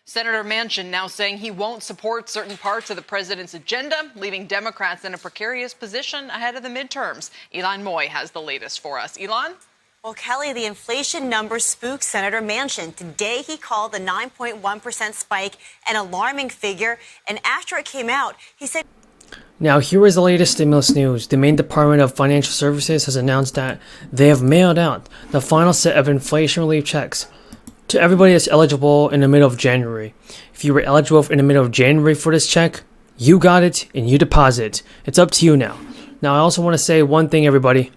Senator Manchin now saying he won't support certain parts of the president's agenda, leaving Democrats in a precarious position ahead of the midterms. Elon Moy has the latest for us. Elon? Well, Kelly, the inflation numbers spooked Senator Manchin. Today, he called the 9.1% spike an alarming figure. And after it came out, he said... Now, here is the latest stimulus news. The Maine Department of Financial Services has announced that they have mailed out the final set of inflation relief checks to everybody that's eligible in the middle of January. If you were eligible in the middle of January for this check, you got it and you deposit. It's up to you now. Now, I also want to say one thing, everybody.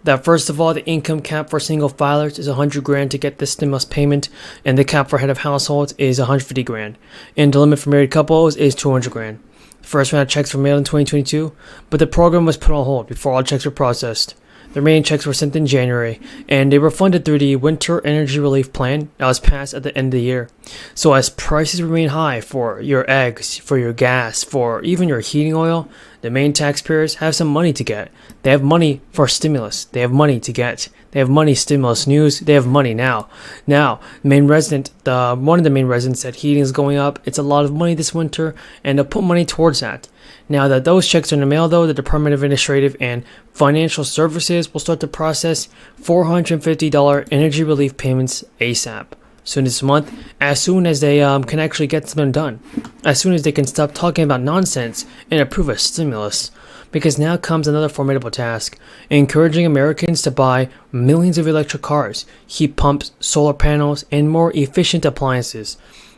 That first of all, the income cap for single filers is $100,000 to get this stimulus payment, and the cap for head of households is $150,000, and the limit for married couples is $200,000. The first round of checks were mailed in 2022, but the program was put on hold before all checks were processed. The remaining checks were sent in January, and they were funded through the Winter Energy Relief Plan that was passed at the end of the year. So as prices remain high for your eggs, for your gas, for even your heating oil, the Maine taxpayers have some money to get. They have money for stimulus. They have money to get. They have money stimulus news. They have money now. Now, one of the main residents said heating is going up. It's a lot of money this winter, and they'll put money towards that. Now that those checks are in the mail, though, the Department of Administrative and Financial Services will start to process $450 energy relief payments ASAP. Soon this month, as soon as they can actually get something done. As soon as they can stop talking about nonsense and approve a stimulus. Because now comes another formidable task, encouraging Americans to buy millions of electric cars, heat pumps, solar panels, and more efficient appliances.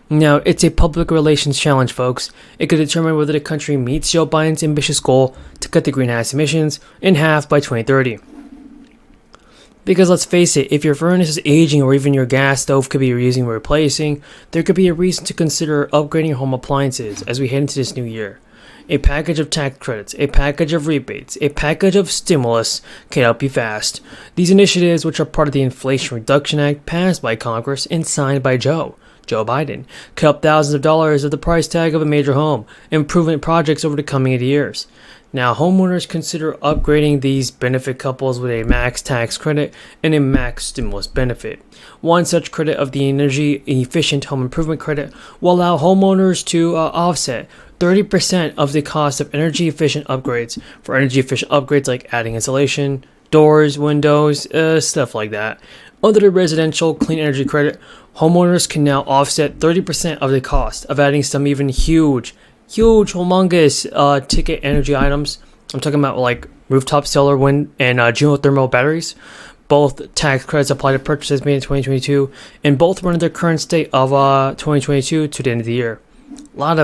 Now, it's a public relations challenge, folks. It could determine whether the country meets Joe Biden's ambitious goal to cut the greenhouse emissions in half by 2030. Because let's face it, if your furnace is aging or even your gas stove could be using or replacing, there could be a reason to consider upgrading your home appliances as we head into this new year. A package of tax credits, a package of rebates, a package of stimulus can help you fast. These initiatives, which are part of the Inflation Reduction Act passed by Congress and signed by Joe Biden, could help thousands of dollars of the price tag of a major home improvement projects over the coming years. Now, homeowners consider upgrading these benefit couples with a max tax credit and a max stimulus benefit. One such credit of the Energy Efficient Home Improvement Credit will allow homeowners to offset 30% of the cost of energy efficient upgrades for energy efficient upgrades like adding insulation, doors, windows, stuff like that. Under the Residential Clean Energy Credit, homeowners can now offset 30% of the cost of adding some even huge, humongous ticket energy items. I'm talking about like rooftop solar, wind, and geothermal batteries. Both tax credits apply to purchases made in 2022, and both run in their current state of 2022 to the end of the year. A lot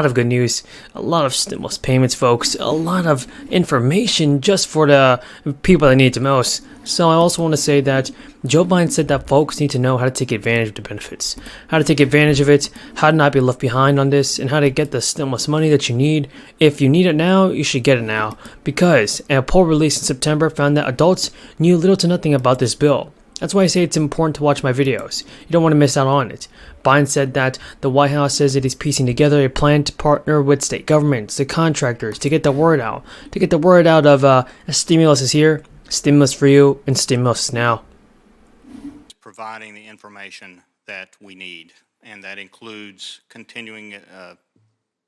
of good news, a lot of stimulus payments, folks, a lot of information just for the people that need it the most. So I also want to say that Joe Biden said that folks need to know how to take advantage of the benefits, how to take advantage of it, how to not be left behind on this, and how to get the stimulus money that you need. If you need it now, you should get it now, because a poll released in September found that adults knew little to nothing about this bill. That's why I say it's important to watch my videos. You don't want to miss out on it. Biden said that the White House says it is piecing together a plan to partner with state governments, the contractors, to get the word out. To get the word out of a stimulus is here, stimulus for you, and stimulus now. Providing the information that we need, and that includes continuing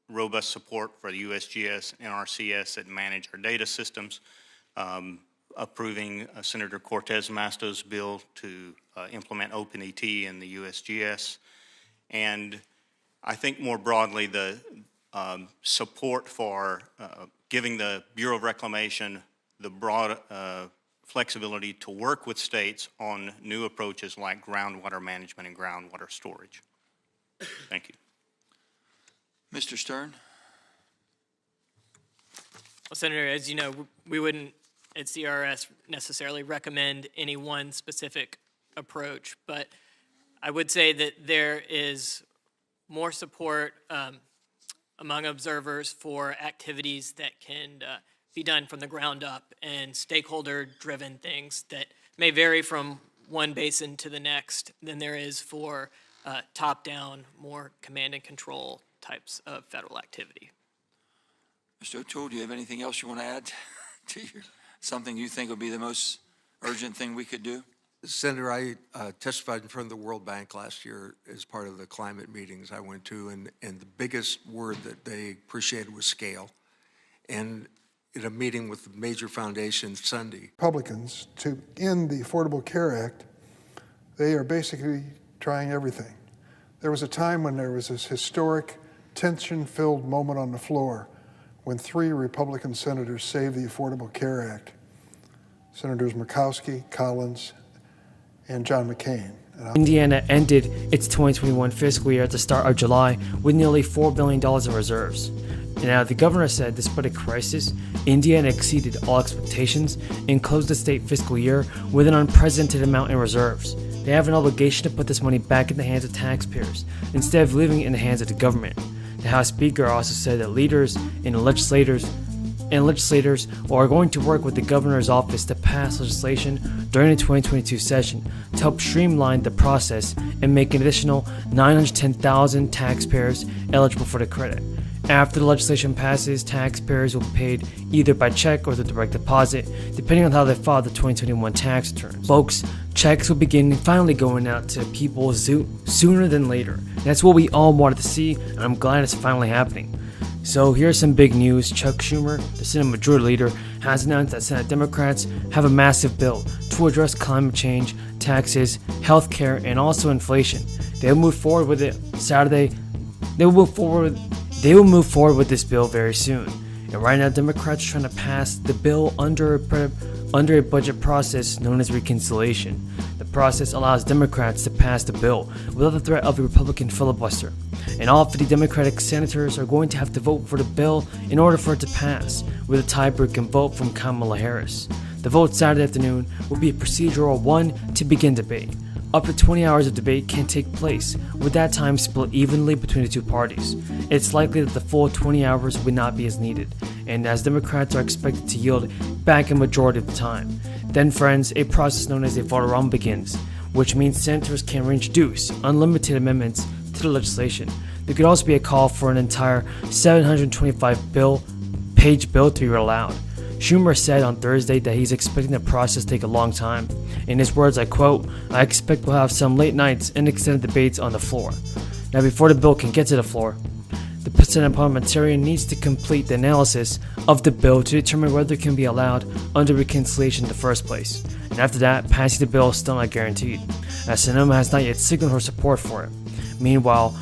robust support for the USGS and NRCS that manage our data systems, approving Senator Cortez Masto's bill to implement OpenET in the USGS, and I think more broadly the support for giving the Bureau of Reclamation the broad flexibility to work with states on new approaches like groundwater management and groundwater storage. Thank you. Mr. Stern. Well, Senator, as you know, we wouldn't at CRS necessarily recommend any one specific approach, but I would say that there is more support among observers for activities that can be done from the ground up and stakeholder-driven things that may vary from one basin to the next than there is for top-down, more command and control types of federal activity. Mr. O'Toole, do you have anything else you want to add to your, something you think would be the most urgent thing we could do? Senator, I testified in front of the World Bank last year as part of the climate meetings I went to, and the biggest word that they appreciated was scale. And in a meeting with the major foundations Sunday, Republicans to end the Affordable Care Act, they are basically trying everything. There was a time when there was this historic, tension-filled moment on the floor when 3 Republican senators saved the Affordable Care Act. Senators Murkowski, Collins, and John McCain. Indiana ended its 2021 fiscal year at the start of July with nearly $4 billion in reserves. Now, the governor said despite a crisis, Indiana exceeded all expectations and closed the state fiscal year with an unprecedented amount in reserves. They have an obligation to put this money back in the hands of taxpayers instead of leaving it in the hands of the government. The House Speaker also said that leaders and legislators are going to work with the governor's office to pass legislation during the 2022 session to help streamline the process and make an additional 910,000 taxpayers eligible for the credit. After the legislation passes, taxpayers will be paid either by check or through direct deposit, depending on how they filed the 2021 tax returns. Folks, checks will begin finally going out to people sooner than later. That's what we all wanted to see, and I'm glad it's finally happening. So here's some big news. Chuck Schumer, the Senate Majority Leader, has announced that Senate Democrats have a massive bill to address climate change, taxes, healthcare, and also inflation. They'll move forward with it Saturday. They will move forward with this bill very soon. And right now, Democrats are trying to pass the bill under a budget process known as reconciliation. The process allows Democrats to pass the bill without the threat of a Republican filibuster. And all 50 Democratic senators are going to have to vote for the bill in order for it to pass, with a tie-breaking vote from Kamala Harris. The vote Saturday afternoon will be a procedural one to begin debate. Up to 20 hours of debate can take place, with that time split evenly between the two parties. It's likely that the full 20 hours would not be as needed, and as Democrats are expected to yield back a majority of the time. Then, friends, a process known as a vote-around begins, which means senators can reintroduce unlimited amendments to the legislation. There could also be a call for an entire 725-page bill to be read aloud. Schumer said on Thursday that he's expecting the process to take a long time. In his words, I quote, "I expect we'll have some late nights and extended debates on the floor." Now, before the bill can get to the floor, the Senate parliamentarian needs to complete the analysis of the bill to determine whether it can be allowed under reconciliation in the first place. And after that, passing the bill is still not guaranteed, as Sonoma has not yet signaled her support for it. Meanwhile,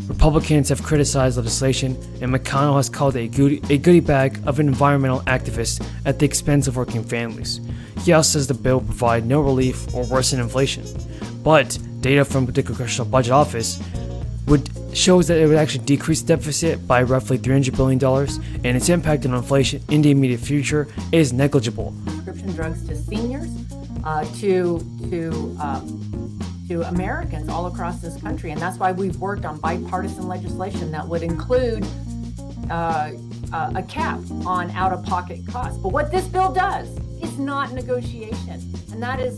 Republicans have criticized legislation, and McConnell has called it a goodie bag of environmental activists at the expense of working families. He also says the bill will provide no relief or worsen inflation. But data from the Congressional Budget Office shows that it would actually decrease the deficit by roughly $300 billion, and its impact on inflation in the immediate future is negligible. Prescription drugs to seniors, to Americans all across this country. And that's why we've worked on bipartisan legislation that would include a cap on out-of-pocket costs. But what this bill does is not negotiation. And that is